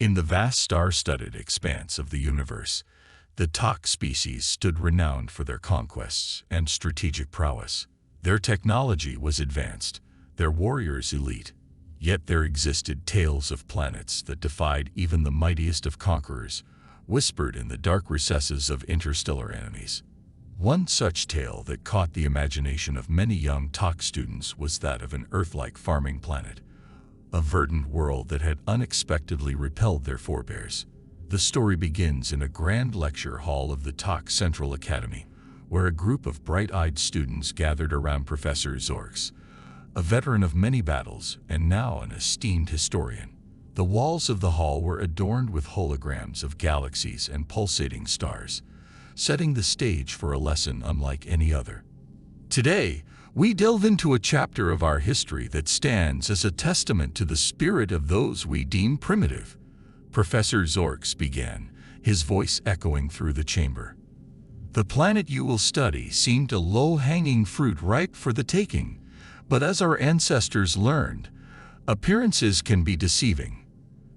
In the vast star-studded expanse of the universe, the Tok species stood renowned for their conquests and strategic prowess. Their technology was advanced, their warriors elite, yet there existed tales of planets that defied even the mightiest of conquerors, whispered in the dark recesses of interstellar enemies. One such tale that caught the imagination of many young Tok students was that of an Earth-like farming planet, a verdant world that had unexpectedly repelled their forebears. The story begins in a grand lecture hall of the Tok Central Academy, where a group of bright-eyed students gathered around Professor Zorks, a veteran of many battles and now an esteemed historian. The walls of the hall were adorned with holograms of galaxies and pulsating stars, setting the stage for a lesson unlike any other. Today, we delve into a chapter of our history that stands as a testament to the spirit of those we deem primitive. Professor Zorks began, his voice echoing through the chamber. The planet you will study seemed a low-hanging fruit ripe for the taking, but as our ancestors learned, appearances can be deceiving.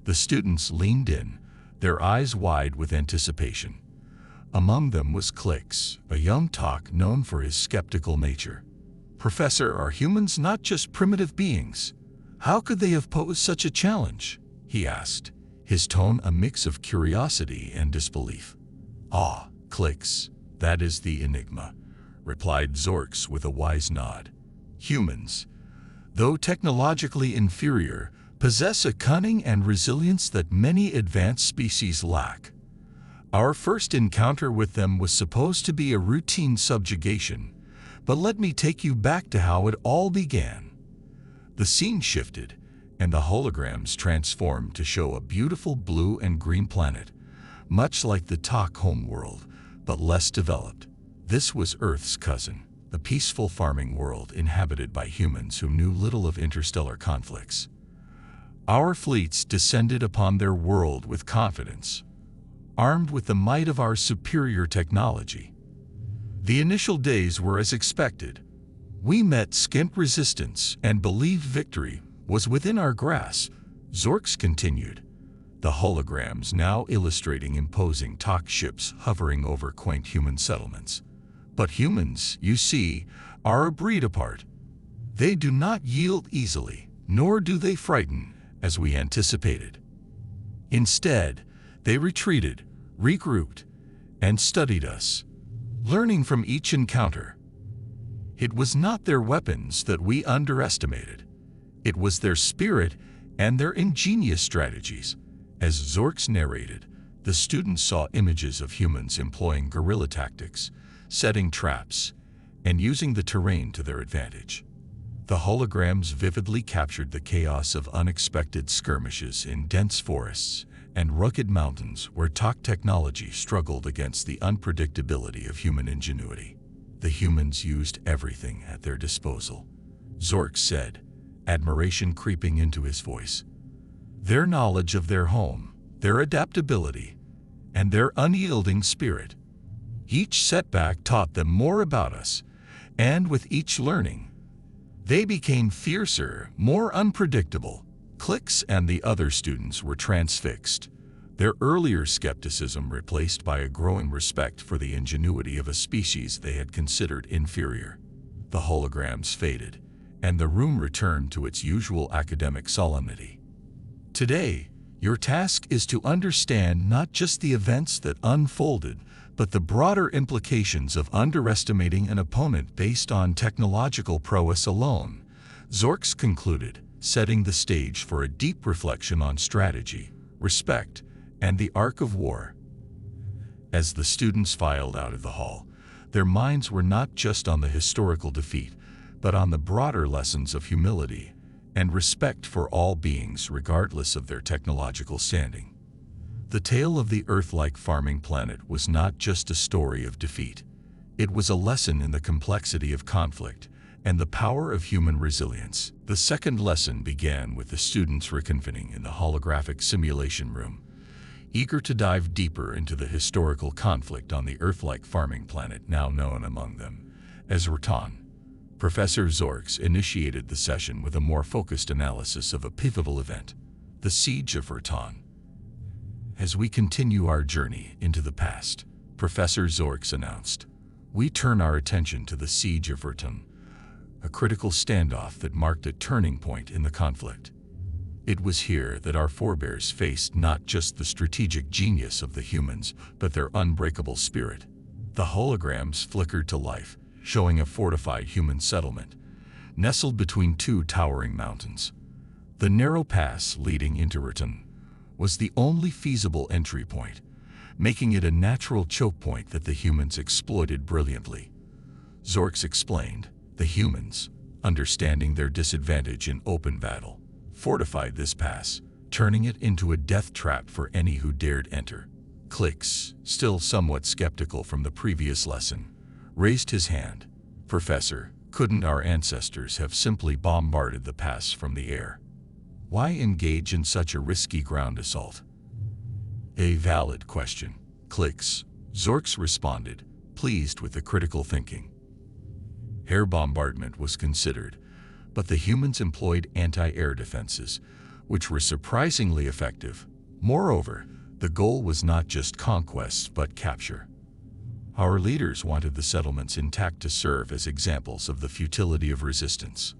The students leaned in, their eyes wide with anticipation. Among them was Klix, a young Tok known for his skeptical nature. "Professor, are humans not just primitive beings? How could they have posed such a challenge?" he asked, his tone a mix of curiosity and disbelief. "Ah, Klix, that is the enigma," replied Zorks with a wise nod. "Humans, though technologically inferior, possess a cunning and resilience that many advanced species lack. Our first encounter with them was supposed to be a routine subjugation, but let me take you back to how it all began." The scene shifted, and the holograms transformed to show a beautiful blue and green planet, much like the Tok homeworld, but less developed. This was Earth's cousin, a peaceful farming world inhabited by humans who knew little of interstellar conflicts. Our fleets descended upon their world with confidence, armed with the might of our superior technology. The initial days were as expected. We met scant resistance and believed victory was within our grasp. Zorks continued, the holograms now illustrating imposing Tok ships hovering over quaint human settlements. "But humans, you see, are a breed apart. They do not yield easily, nor do they frighten, as we anticipated. Instead, they retreated, regrouped, and studied us, learning from each encounter. It was not their weapons that we underestimated. It was their spirit and their ingenious strategies." As Zorks narrated, the students saw images of humans employing guerrilla tactics, setting traps, and using the terrain to their advantage. The holograms vividly captured the chaos of unexpected skirmishes in dense forests and rugged mountains where Tok technology struggled against the unpredictability of human ingenuity. "The humans used everything at their disposal," Zorks said, admiration creeping into his voice. "Their knowledge of their home, their adaptability, and their unyielding spirit. Each setback taught them more about us, and with each learning, they became fiercer, more unpredictable." Klix and the other students were transfixed, their earlier skepticism replaced by a growing respect for the ingenuity of a species they had considered inferior. The holograms faded, and the room returned to its usual academic solemnity. "Today, your task is to understand not just the events that unfolded, but the broader implications of underestimating an opponent based on technological prowess alone," Zorks concluded, setting the stage for a deep reflection on strategy, respect, and the art of war. As the students filed out of the hall, their minds were not just on the historical defeat, but on the broader lessons of humility and respect for all beings regardless of their technological standing. The tale of the Earth-like farming planet was not just a story of defeat. It was a lesson in the complexity of conflict and the power of human resilience. The second lesson began with the students reconvening in the holographic simulation room, eager to dive deeper into the historical conflict on the Earth-like farming planet now known among them as Raton. Professor Zorks initiated the session with a more focused analysis of a pivotal event, the Siege of Raton. As we continue our journey into the past, Professor Zorks announced, we turn our attention to the Siege of Vertun, a critical standoff that marked a turning point in the conflict. It was here that our forebears faced not just the strategic genius of the humans, but their unbreakable spirit. The holograms flickered to life, showing a fortified human settlement, nestled between two towering mountains. The narrow pass leading into Vertun was the only feasible entry point, making it a natural choke point that the humans exploited brilliantly. Zorks explained, the humans, understanding their disadvantage in open battle, fortified this pass, turning it into a death trap for any who dared enter. Klix, still somewhat skeptical from the previous lesson, raised his hand. Professor, couldn't our ancestors have simply bombarded the pass from the air? Why engage in such a risky ground assault? A valid question. Klix, Zorks responded, pleased with the critical thinking. Air bombardment was considered, but the humans employed anti-air defenses, which were surprisingly effective. Moreover, the goal was not just conquest but capture. Our leaders wanted the settlements intact to serve as examples of the futility of resistance.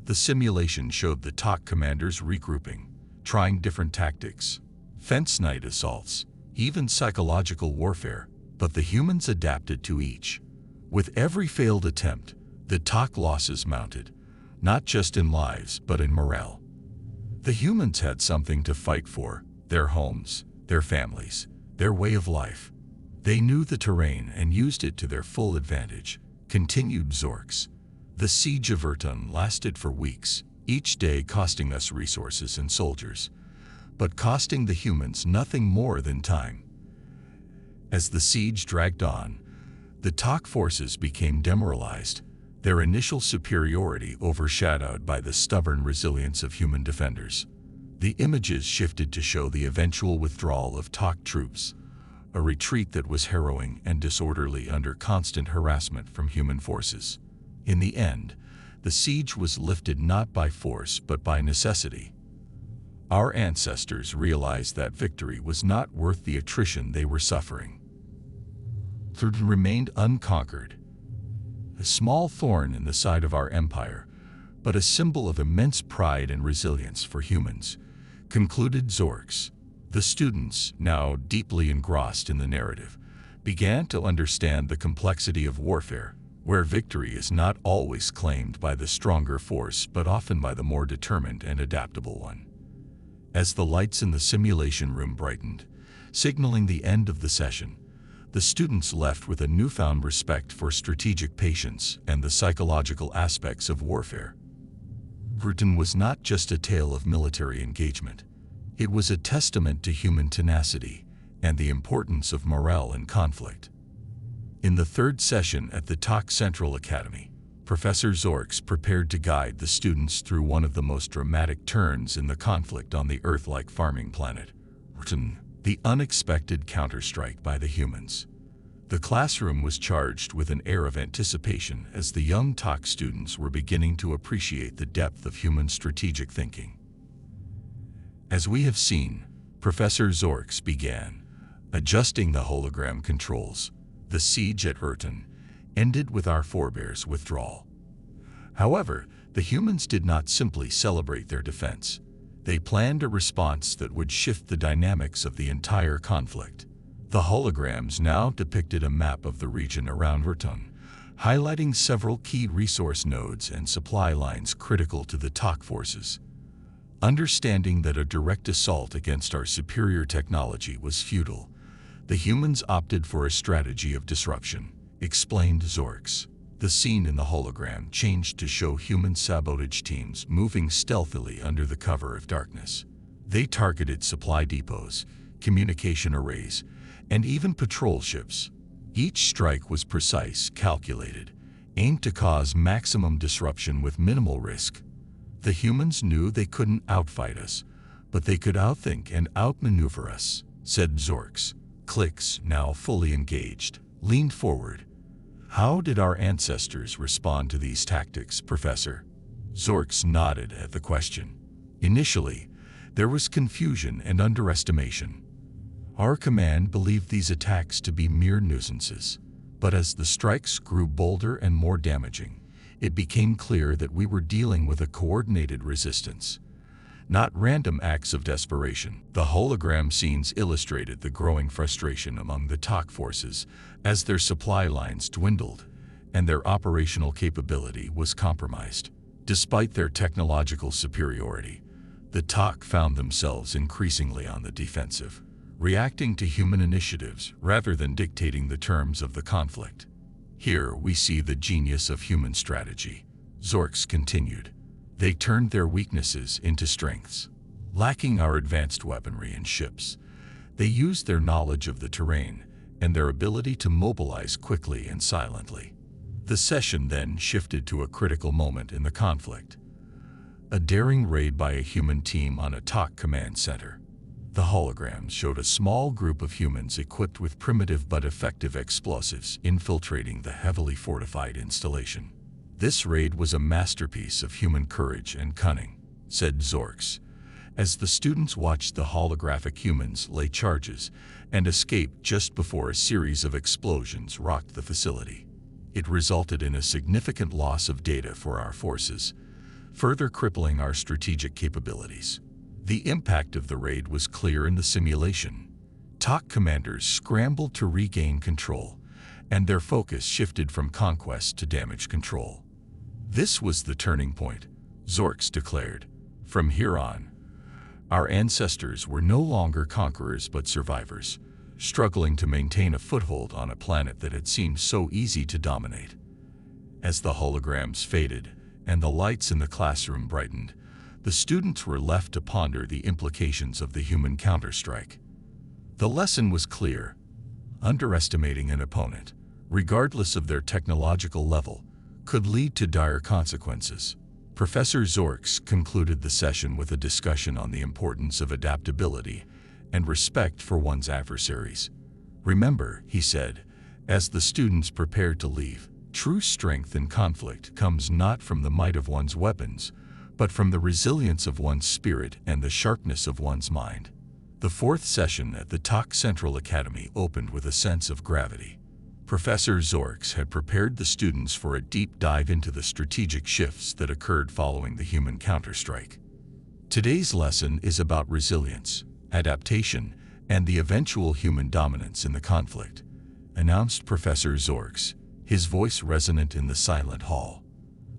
The simulation showed the TOC commanders regrouping, trying different tactics, fence night assaults, even psychological warfare, but the humans adapted to each. With every failed attempt, the TOC losses mounted, not just in lives but in morale. The humans had something to fight for, their homes, their families, their way of life. They knew the terrain and used it to their full advantage, continued Zorks. The siege of Vertun lasted for weeks, each day costing us resources and soldiers, but costing the humans nothing more than time. As the siege dragged on, the TOC forces became demoralized, their initial superiority overshadowed by the stubborn resilience of human defenders. The images shifted to show the eventual withdrawal of TOC troops, a retreat that was harrowing and disorderly under constant harassment from human forces. In the end, the siege was lifted not by force but by necessity. Our ancestors realized that victory was not worth the attrition they were suffering. Vertun remained unconquered, a small thorn in the side of our empire, but a symbol of immense pride and resilience for humans, concluded Zorks. The students, now deeply engrossed in the narrative, began to understand the complexity of warfare, where victory is not always claimed by the stronger force but often by the more determined and adaptable one. As the lights in the simulation room brightened, signaling the end of the session, the students left with a newfound respect for strategic patience and the psychological aspects of warfare. Vertun was not just a tale of military engagement. It was a testament to human tenacity and the importance of morale in conflict. In the third session at the TOC Central Academy, Professor Zorks prepared to guide the students through one of the most dramatic turns in the conflict on the Earth-like farming planet, Vertun, the unexpected counterstrike by the humans. The classroom was charged with an air of anticipation as the young TOC students were beginning to appreciate the depth of human strategic thinking. As we have seen, Professor Zorks began adjusting the hologram controls. The siege at Vertun ended with our forebears' withdrawal. However, the humans did not simply celebrate their defense. They planned a response that would shift the dynamics of the entire conflict. The holograms now depicted a map of the region around Vertun, highlighting several key resource nodes and supply lines critical to the TOC forces. Understanding that a direct assault against our superior technology was futile, the humans opted for a strategy of disruption, explained Zorks. The scene in the hologram changed to show human sabotage teams moving stealthily under the cover of darkness. They targeted supply depots, communication arrays, and even patrol ships. Each strike was precise, calculated, aimed to cause maximum disruption with minimal risk. The humans knew they couldn't outfight us, but they could outthink and outmaneuver us, said Zorks. Klix, now fully engaged, leaned forward. How did our ancestors respond to these tactics, Professor? Zorks nodded at the question. Initially, there was confusion and underestimation. Our command believed these attacks to be mere nuisances, but as the strikes grew bolder and more damaging, it became clear that we were dealing with a coordinated resistance, not random acts of desperation. The hologram scenes illustrated the growing frustration among the TOC forces as their supply lines dwindled and their operational capability was compromised. Despite their technological superiority, the TOC found themselves increasingly on the defensive, reacting to human initiatives rather than dictating the terms of the conflict. Here we see the genius of human strategy. Zorks continued. They turned their weaknesses into strengths. Lacking our advanced weaponry and ships, they used their knowledge of the terrain and their ability to mobilize quickly and silently. The session then shifted to a critical moment in the conflict. A daring raid by a human team on a TOC command center. The holograms showed a small group of humans equipped with primitive but effective explosives infiltrating the heavily fortified installation. This raid was a masterpiece of human courage and cunning, said Zorks, as the students watched the holographic humans lay charges and escape just before a series of explosions rocked the facility. It resulted in a significant loss of data for our forces, further crippling our strategic capabilities. The impact of the raid was clear in the simulation. TOC commanders scrambled to regain control, and their focus shifted from conquest to damage control. This was the turning point, Zorks declared. From here on, our ancestors were no longer conquerors but survivors, struggling to maintain a foothold on a planet that had seemed so easy to dominate. As the holograms faded and the lights in the classroom brightened, the students were left to ponder the implications of the human counterstrike. The lesson was clear. Underestimating an opponent, regardless of their technological level, could lead to dire consequences. Professor Zorks concluded the session with a discussion on the importance of adaptability and respect for one's adversaries. Remember, he said, as the students prepared to leave, true strength in conflict comes not from the might of one's weapons, but from the resilience of one's spirit and the sharpness of one's mind. The fourth session at the TOC Central Academy opened with a sense of gravity. Professor Zorks had prepared the students for a deep dive into the strategic shifts that occurred following the human counterstrike. Today's lesson is about resilience, adaptation, and the eventual human dominance in the conflict, announced Professor Zorks, his voice resonant in the silent hall.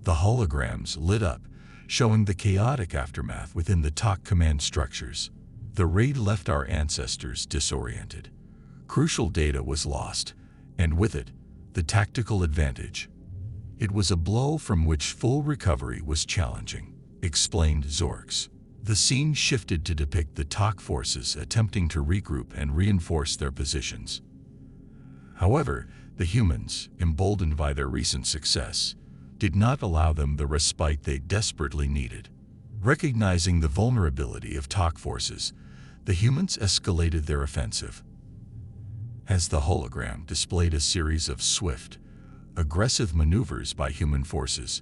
The holograms lit up, showing the chaotic aftermath within the TOC command structures. The raid left our ancestors disoriented. Crucial data was lost, and with it, the tactical advantage. It was a blow from which full recovery was challenging, explained Zorks. The scene shifted to depict the TOC forces attempting to regroup and reinforce their positions. However, the humans, emboldened by their recent success, did not allow them the respite they desperately needed. Recognizing the vulnerability of TOC forces, the humans escalated their offensive. As the hologram displayed a series of swift, aggressive maneuvers by human forces,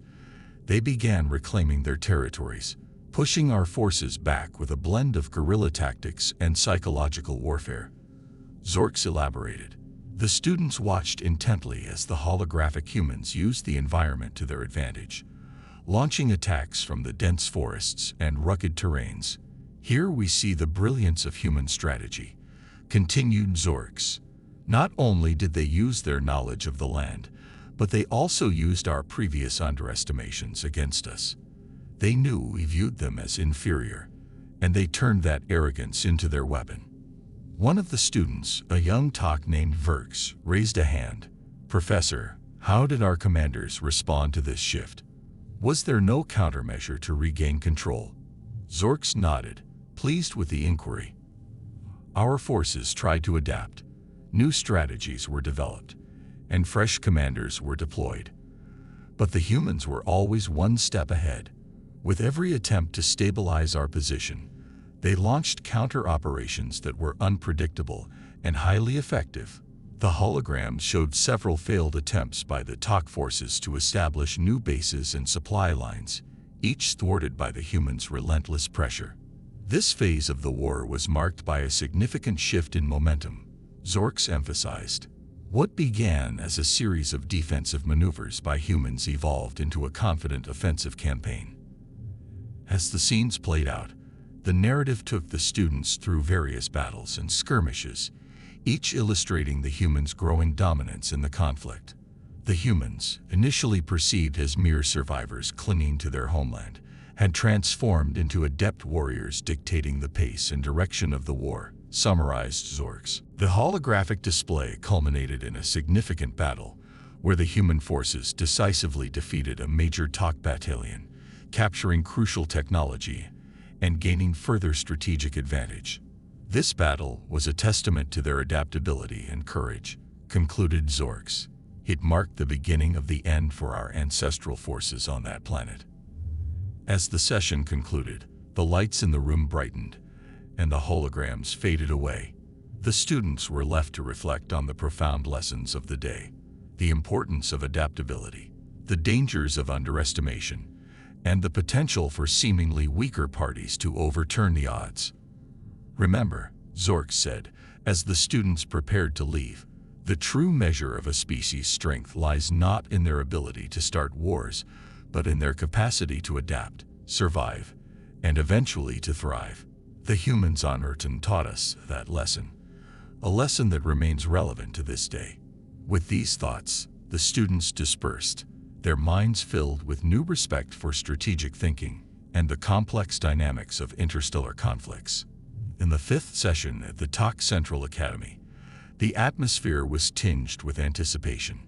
they began reclaiming their territories, pushing our forces back with a blend of guerrilla tactics and psychological warfare. Zorks elaborated. The students watched intently as the holographic humans used the environment to their advantage, launching attacks from the dense forests and rugged terrains. Here we see the brilliance of human strategy, continued Zorks. Not only did they use their knowledge of the land, but they also used our previous underestimations against us. They knew we viewed them as inferior, and they turned that arrogance into their weapon. One of the students, a young TOC named Verks, raised a hand. Professor, how did our commanders respond to this shift? Was there no countermeasure to regain control? Zorks nodded, pleased with the inquiry. Our forces tried to adapt. New strategies were developed, and fresh commanders were deployed. But the humans were always one step ahead. With every attempt to stabilize our position, they launched counter-operations that were unpredictable and highly effective. The holograms showed several failed attempts by the TOC forces to establish new bases and supply lines, each thwarted by the humans' relentless pressure. This phase of the war was marked by a significant shift in momentum, Zorks emphasized. What began as a series of defensive maneuvers by humans evolved into a confident offensive campaign. As the scenes played out, the narrative took the students through various battles and skirmishes, each illustrating the humans' growing dominance in the conflict. The humans, initially perceived as mere survivors clinging to their homeland, had transformed into adept warriors dictating the pace and direction of the war, summarized Zorks. The holographic display culminated in a significant battle, where the human forces decisively defeated a major Talk battalion, capturing crucial technology and gaining further strategic advantage. This battle was a testament to their adaptability and courage, concluded Zorks. It marked the beginning of the end for our ancestral forces on that planet. As the session concluded, the lights in the room brightened, and the holograms faded away. The students were left to reflect on the profound lessons of the day, the importance of adaptability, the dangers of underestimation, and the potential for seemingly weaker parties to overturn the odds. Remember, Zorks said, as the students prepared to leave, the true measure of a species' strength lies not in their ability to start wars, but in their capacity to adapt, survive, and eventually to thrive. The humans on Earth taught us that lesson, a lesson that remains relevant to this day. With these thoughts, the students dispersed, their minds filled with new respect for strategic thinking and the complex dynamics of interstellar conflicts. In the fifth session at the Talk Central Academy, the atmosphere was tinged with anticipation.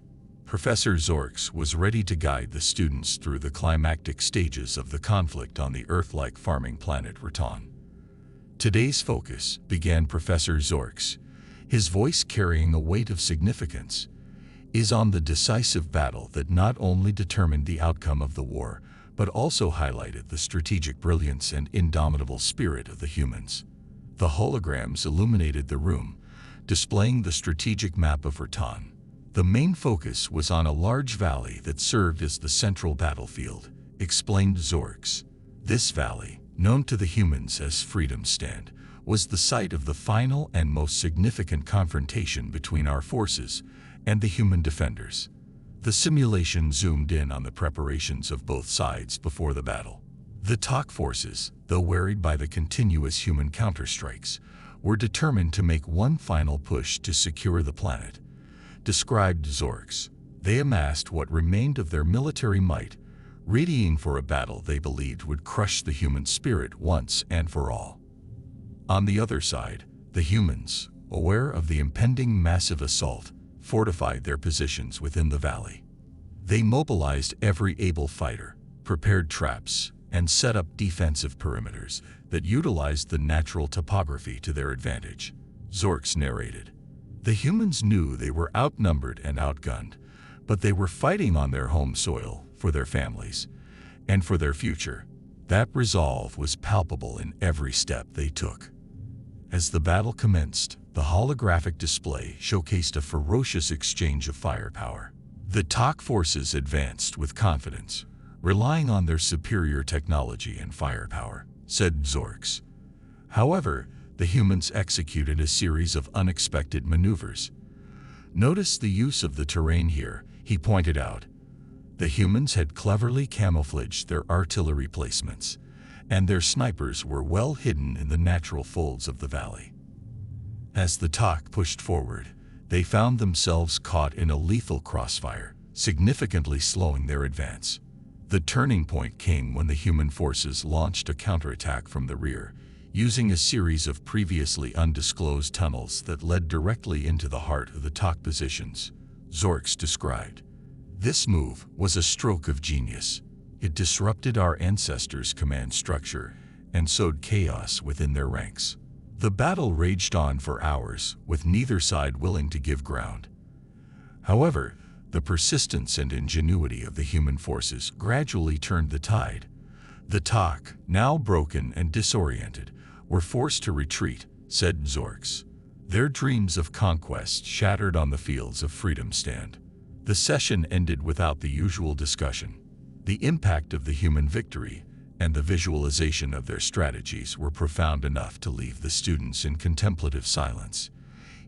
Professor Zorks was ready to guide the students through the climactic stages of the conflict on the Earth-like farming planet Raton. Today's focus, began Professor Zorks, his voice carrying a weight of significance, is on the decisive battle that not only determined the outcome of the war, but also highlighted the strategic brilliance and indomitable spirit of the humans. The holograms illuminated the room, displaying the strategic map of Raton. The main focus was on a large valley that served as the central battlefield, explained Zorks. This valley, known to the humans as Freedom Stand, was the site of the final and most significant confrontation between our forces and the human defenders. The simulation zoomed in on the preparations of both sides before the battle. The Talk forces, though worried by the continuous human counterstrikes, were determined to make one final push to secure the planet, described Zorks. They amassed what remained of their military might, readying for a battle they believed would crush the human spirit once and for all. On the other side, the humans, aware of the impending massive assault, fortified their positions within the valley. They mobilized every able fighter, prepared traps, and set up defensive perimeters that utilized the natural topography to their advantage. Zorks narrated. The humans knew they were outnumbered and outgunned, but they were fighting on their home soil for their families and for their future. That resolve was palpable in every step they took. As the battle commenced, the holographic display showcased a ferocious exchange of firepower. The Talk forces advanced with confidence, relying on their superior technology and firepower, said Zorks. However, the humans executed a series of unexpected maneuvers. Notice the use of the terrain here, he pointed out. The humans had cleverly camouflaged their artillery placements, and their snipers were well hidden in the natural folds of the valley. As the Talk pushed forward, they found themselves caught in a lethal crossfire, significantly slowing their advance. The turning point came when the human forces launched a counterattack from the rear, using a series of previously undisclosed tunnels that led directly into the heart of the Talk positions, Zorks described. This move was a stroke of genius. It disrupted our ancestors' command structure and sowed chaos within their ranks. The battle raged on for hours, with neither side willing to give ground. However, the persistence and ingenuity of the human forces gradually turned the tide. The Talk, now broken and disoriented, were forced to retreat, said Zorks. Their dreams of conquest shattered on the fields of Freedom Stand. The session ended without the usual discussion. The impact of the human victory and the visualization of their strategies were profound enough to leave the students in contemplative silence,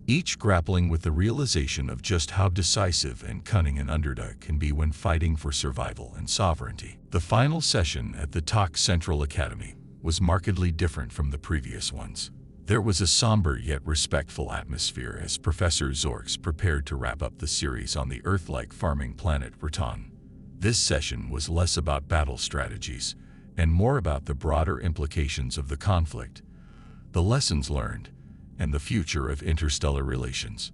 each grappling with the realization of just how decisive and cunning an underdog can be when fighting for survival and sovereignty. The final session at the TOC Central Academy was markedly different from the previous ones. There was a somber yet respectful atmosphere as Professor Zorks prepared to wrap up the series on the Earth-like farming planet Raton. This session was less about battle strategies and more about the broader implications of the conflict, the lessons learned, and the future of interstellar relations.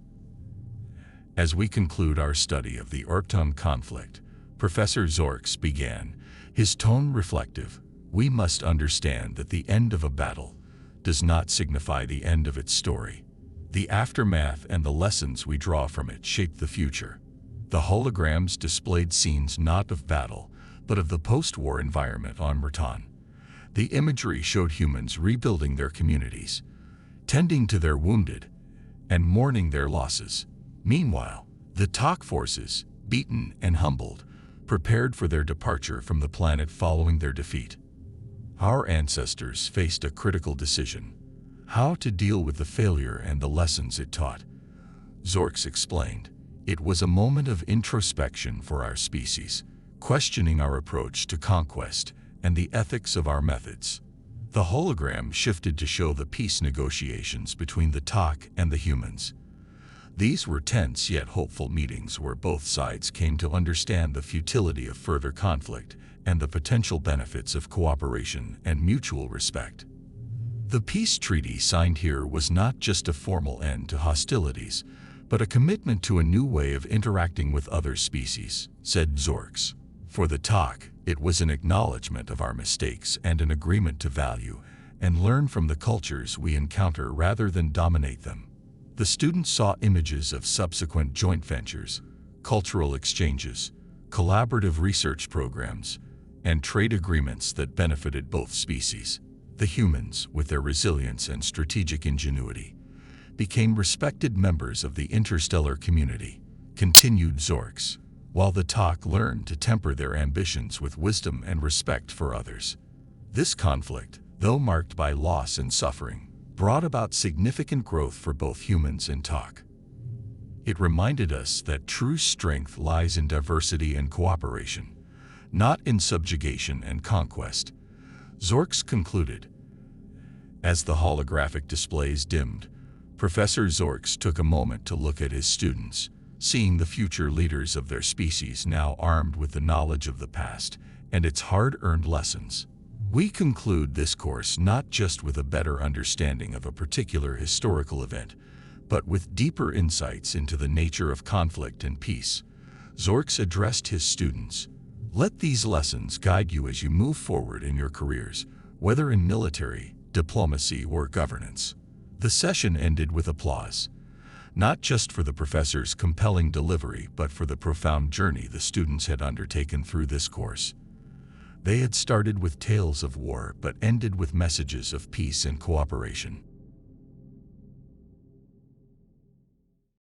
As we conclude our study of the Orptum conflict, Professor Zorks began, his tone reflective. We must understand that the end of a battle does not signify the end of its story. The aftermath and the lessons we draw from it shape the future. The holograms displayed scenes not of battle, but of the post-war environment on Raton. The imagery showed humans rebuilding their communities, tending to their wounded, and mourning their losses. Meanwhile, the TOC forces, beaten and humbled, prepared for their departure from the planet following their defeat. Our ancestors faced a critical decision: how to deal with the failure and the lessons it taught. Zorks explained, it was a moment of introspection for our species, questioning our approach to conquest and the ethics of our methods. The hologram shifted to show the peace negotiations between the TOC and the humans. These were tense yet hopeful meetings where both sides came to understand the futility of further conflict and the potential benefits of cooperation and mutual respect. The peace treaty signed here was not just a formal end to hostilities, but a commitment to a new way of interacting with other species, said Zorks. For the TOC, it was an acknowledgement of our mistakes and an agreement to value and learn from the cultures we encounter rather than dominate them. The students saw images of subsequent joint ventures, cultural exchanges, collaborative research programs, and trade agreements that benefited both species. The humans, with their resilience and strategic ingenuity, became respected members of the interstellar community, continued Zorks, while the TOC learned to temper their ambitions with wisdom and respect for others. This conflict, though marked by loss and suffering, brought about significant growth for both humans and TOC. It reminded us that true strength lies in diversity and cooperation, not in subjugation and conquest. Zorks concluded. As the holographic displays dimmed, Professor Zorks took a moment to look at his students, seeing the future leaders of their species now armed with the knowledge of the past and its hard-earned lessons. We conclude this course not just with a better understanding of a particular historical event, but with deeper insights into the nature of conflict and peace. Zorks addressed his students. Let these lessons guide you as you move forward in your careers, whether in military, diplomacy, or governance. The session ended with applause, not just for the professor's compelling delivery, but for the profound journey the students had undertaken through this course. They had started with tales of war but ended with messages of peace and cooperation.